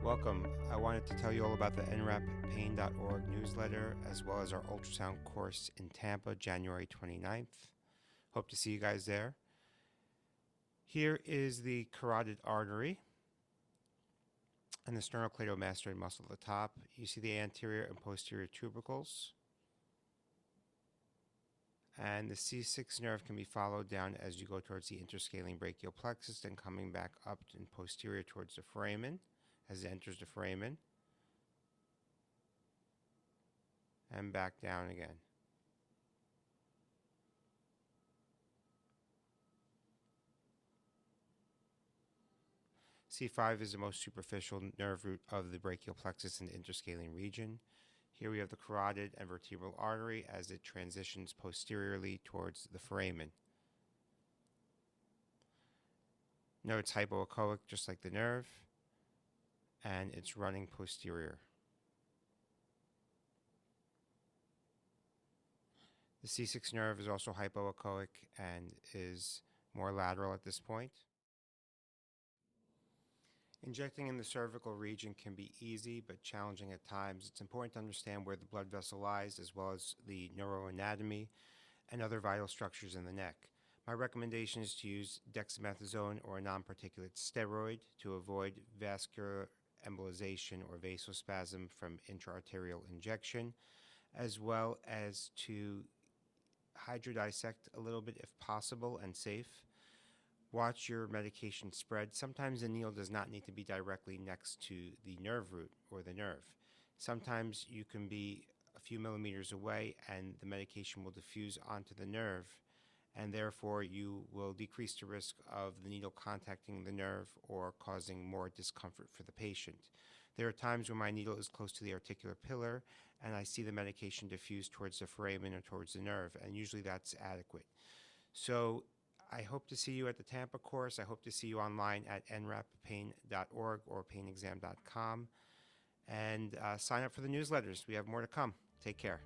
Welcome. I wanted to tell you all about the NRAP newsletter, as well as our ultrasound course in Tampa, January 29th. Hope to see you guys there. Here is the carotid artery and the sternocleidomastoid muscle at the top. You see the anterior and posterior tubercles. And the C6 nerve can be followed down as you go towards the interscalene brachial plexus, then coming back up and posterior towards the foramen as it enters the foramen, and back down again. C5 is the most superficial nerve root of the brachial plexus in the interscalene region. Here we have the carotid and vertebral artery as it transitions posteriorly towards the foramen. Note it's hypoechoic just like the nerve, and it's running posterior. The C6 nerve is also hypoechoic and is more lateral at this point. Injecting in the cervical region can be easy but challenging at times. It's important to understand where the blood vessel lies, as well as the neuroanatomy and other vital structures in the neck. My recommendation is to use dexamethasone or a non-particulate steroid to avoid vascular embolization or vasospasm from intraarterial injection, as well as to hydrodissect a little bit if possible and safe. Watch your medication spread. Sometimes the needle does not need to be directly next to the nerve root or the nerve. Sometimes you can be a few millimeters away and the medication will diffuse onto the nerve, and therefore you will decrease the risk of the needle contacting the nerve or causing more discomfort for the patient. There are times when my needle is close to the articular pillar and I see the medication diffuse towards the foramen or towards the nerve, and usually that's adequate. So I hope to see you at the Tampa course. I hope to see you online at nrappain.org or PainExam.com. And sign up for the newsletters. We have more to come. Take care.